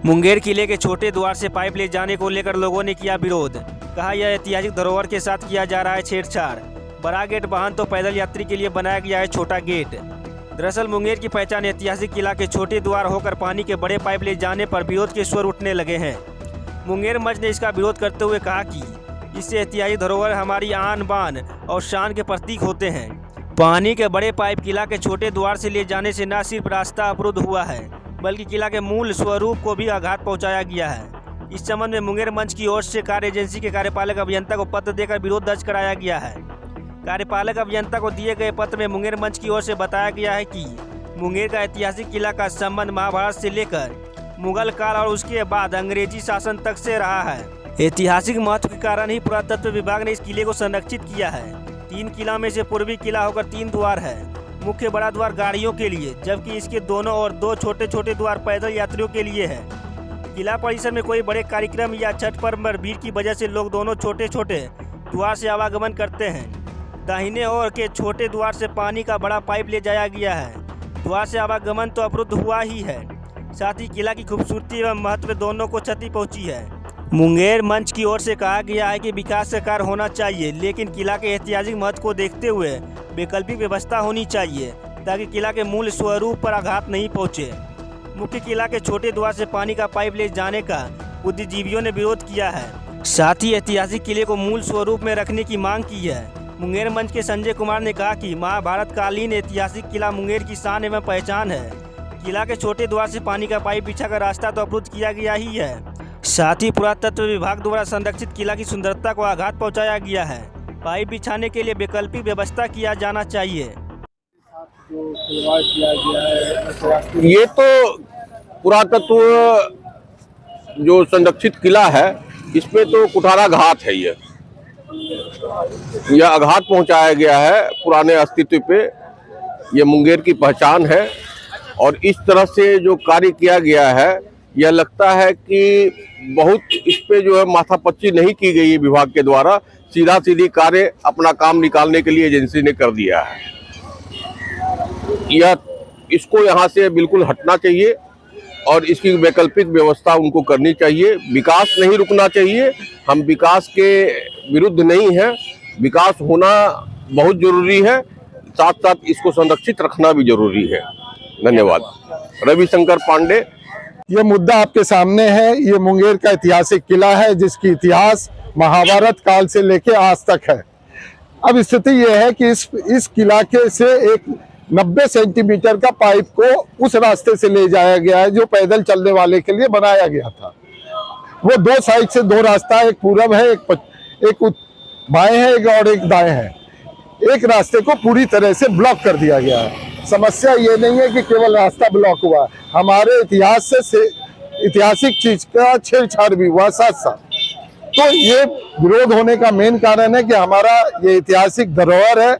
मुंगेर किले के छोटे द्वार से पाइप ले जाने को लेकर लोगों ने किया विरोध। कहा यह ऐतिहासिक धरोहर के साथ किया जा रहा है छेड़छाड़। बड़ा गेट वाहन तो पैदल यात्री के लिए बनाया गया है छोटा गेट। दरअसल मुंगेर की पहचान ऐतिहासिक किला के छोटे द्वार होकर पानी के बड़े पाइप ले जाने पर विरोध के स्वर उठने लगे हैं। मुंगेर मंच ने इसका विरोध करते हुए कहा कि इससे ऐतिहासिक धरोहर हमारी आन बान और शान के प्रतीक होते हैं। पानी के बड़े पाइप किला के छोटे द्वार से ले जाने से न सिर्फ रास्ता अवरुद्ध हुआ है बल्कि किला के मूल स्वरूप को भी आघात पहुंचाया गया है। इस संबंध में मुंगेर मंच की ओर से कार्य एजेंसी के कार्यपालक अभियंता को पत्र देकर विरोध दर्ज कराया गया है। कार्यपालक अभियंता को दिए गए पत्र में मुंगेर मंच की ओर से बताया गया है कि मुंगेर का ऐतिहासिक किला का संबंध महाभारत से लेकर मुगल काल और उसके बाद अंग्रेजी शासन तक से रहा है। ऐतिहासिक महत्व के कारण ही पुरातत्व विभाग ने इस किले को संरक्षित किया है। 3 किला में से पूर्वी किला होकर 3 द्वार है। मुख्य बड़ा द्वार गाड़ियों के लिए, जबकि इसके दोनों और 2 छोटे छोटे द्वार पैदल यात्रियों के लिए है। किला परिसर में कोई बड़े कार्यक्रम या छठ पर्व पर भीड़ की वजह से लोग दोनों छोटे छोटे द्वार से आवागमन करते हैं। दाहिने ओर के छोटे द्वार से पानी का बड़ा पाइप ले जाया गया है। द्वार से आवागमन तो अवरुद्ध हुआ ही है, साथ ही किला की खूबसूरती एवं महत्व दोनों को क्षति पहुंची है। मुंगेर मंच की ओर से कहा गया है कि विकास का कार्य होना चाहिए, लेकिन किला के ऐतिहासिक महत्व को देखते हुए वैकल्पिक व्यवस्था होनी चाहिए ताकि किला के मूल स्वरूप पर आघात नहीं पहुंचे। मुख्य किला के छोटे द्वार से पानी का पाइप ले जाने का बुद्धिजीवियों ने विरोध किया है। साथ ही ऐतिहासिक किले को मूल स्वरूप में रखने की मांग की है। मुंगेर मंच के संजय कुमार ने कहा कि महाभारत कालीन ऐतिहासिक किला मुंगेर की शान एवं पहचान है। किला के छोटे द्वार से पानी का पाइप बिछाकर रास्ता तो अवरुद्ध किया गया ही है, साथ ही पुरातत्व विभाग द्वारा संरक्षित किला की सुंदरता को आघात पहुंचाया गया है। पाइप बिछाने के लिए वैकल्पिक व्यवस्था किया जाना चाहिए। ये तो पुरातत्व जो संरक्षित किला है इसमें तो कुठारा घात है। यह आघात पहुंचाया गया है पुराने अस्तित्व पे। ये मुंगेर की पहचान है और इस तरह से जो कार्य किया गया है यह लगता है कि बहुत इस पे जो है माथापच्ची नहीं की गई है विभाग के द्वारा। सीधा सीधी कार्य अपना काम निकालने के लिए एजेंसी ने कर दिया है। यह इसको यहाँ से बिल्कुल हटना चाहिए और इसकी वैकल्पिक व्यवस्था उनको करनी चाहिए। विकास नहीं रुकना चाहिए। हम विकास के विरुद्ध नहीं है, विकास होना बहुत जरूरी है, साथ साथ इसको संरक्षित रखना भी जरूरी है। धन्यवाद। रविशंकर पांडे। ये मुद्दा आपके सामने है। ये मुंगेर का ऐतिहासिक किला है जिसकी इतिहास महाभारत काल से लेके आज तक है। अब स्थिति ये है कि इस किला के से एक 90 सेंटीमीटर का पाइप को उस रास्ते से ले जाया गया है जो पैदल चलने वाले के लिए बनाया गया था। वो 2 साइड से 2 रास्ता, एक पूरब है, एक बाएं है, एक और एक दाएं है। एक रास्ते को पूरी तरह से ब्लॉक कर दिया गया है। समस्या ये नहीं है कि केवल रास्ता ब्लॉक हुआ, हमारे इतिहास से ऐतिहासिक चीज का छेड़छाड़ भी हुआ साथ साथ। तो ये विरोध होने का मेन कारण है कि हमारा ये ऐतिहासिक धरोहर है।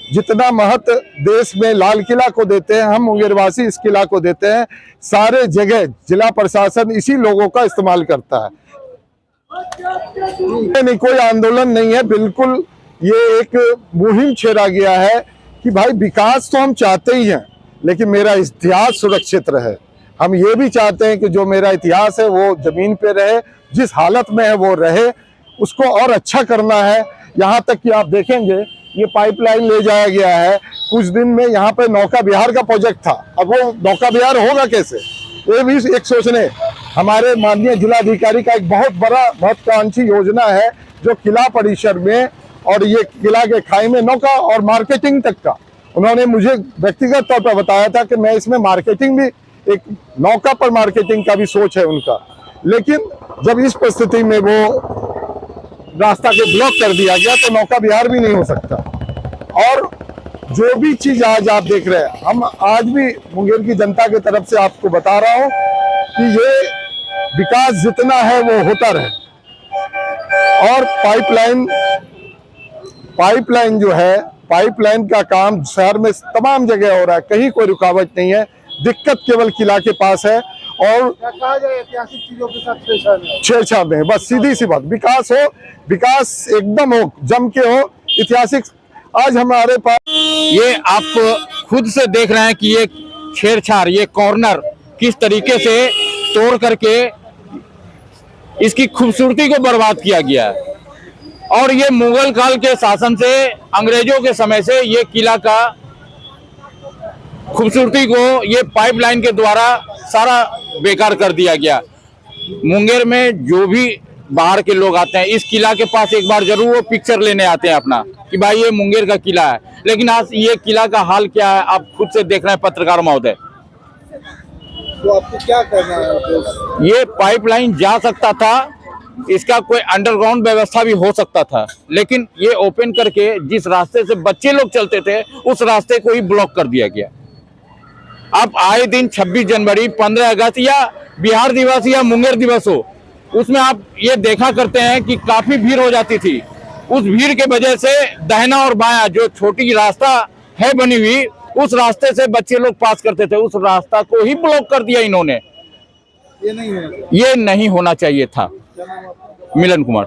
जितना महत्व देश में लाल किला को देते हैं, हम मुंगेरवासी इस किला को देते हैं। सारे जगह जिला प्रशासन इसी लोगों का इस्तेमाल करता है। नहीं, कोई आंदोलन नहीं है, बिल्कुल ये एक मुहिम छेड़ा गया है कि भाई विकास तो हम चाहते ही हैं, लेकिन मेरा इतिहास सुरक्षित रहे। हम ये भी चाहते हैं कि जो मेरा इतिहास है वो जमीन पे रहे, जिस हालत में है वो रहे, उसको और अच्छा करना है। यहाँ तक कि आप देखेंगे ये पाइपलाइन ले जाया गया है। कुछ दिन में यहाँ पे नौका विहार का प्रोजेक्ट था, अब वो नौका विहार होगा कैसे, ये भी एक सोचने। हमारे माननीय जिलाधिकारी का एक बहुत बड़ा महत्वाकांक्षी योजना है जो किला परिसर में और ये किला के खाई में नौका और मार्केटिंग तक का, उन्होंने मुझे व्यक्तिगत तौर पर बताया था कि मैं इसमें मार्केटिंग भी, एक नौका पर मार्केटिंग का भी सोच है उनका। लेकिन जब इस परिस्थिति में वो रास्ता के ब्लॉक कर दिया गया तो नौका विहार भी नहीं हो सकता। और जो भी चीज आज आप देख रहे हैं, हम आज भी मुंगेर की जनता की तरफ से आपको बता रहा हूं कि ये विकास जितना है वो होता रहे। और पाइपलाइन जो है, पाइपलाइन का काम शहर में तमाम जगह हो रहा है, कहीं कोई रुकावट नहीं है। दिक्कत केवल किला के पास है और कहा जाए ऐतिहासिक चीजों के साथ छेड़छाड़ नहीं। बस सीधी सी बात, विकास हो, विकास एकदम हो, जम के हो, ऐतिहासिक। आज हमारे पास ये आप खुद से देख रहे हैं कि ये छेड़छाड़, ये कॉर्नर किस तरीके से तोड़ करके इसकी खूबसूरती को बर्बाद किया गया है। और ये मुगल काल के शासन से, अंग्रेजों के समय से ये किला का खूबसूरती को ये पाइपलाइन के द्वारा सारा बेकार कर दिया गया। मुंगेर में जो भी बाहर के लोग आते हैं, इस किला के पास एक बार जरूर वो पिक्चर लेने आते हैं अपना, कि भाई ये मुंगेर का किला है। लेकिन आज ये किला का हाल क्या है आप खुद से देख रहे हैं पत्रकार महोदय। तो आपको क्या करना है? ये पाइपलाइन जा सकता था, इसका कोई अंडरग्राउंड व्यवस्था भी हो सकता था, लेकिन ये ओपन करके जिस रास्ते से बच्चे लोग चलते थे उस रास्ते को ही ब्लॉक कर दिया गया। अब आए दिन 26 जनवरी, 15 अगस्त या बिहार दिवस या मुंगेर दिवस हो, उसमें आप ये देखा करते हैं कि काफी भीड़ हो जाती थी। उस भीड़ के वजह से दाहिना और बायां जो छोटी रास्ता है बनी हुई, उस रास्ते से बच्चे लोग पास करते थे, उस रास्ता को ही ब्लॉक कर दिया इन्होंने। ये नहीं है। ये नहीं होना चाहिए था। क्या नाम है आपका? मिलन कुमार।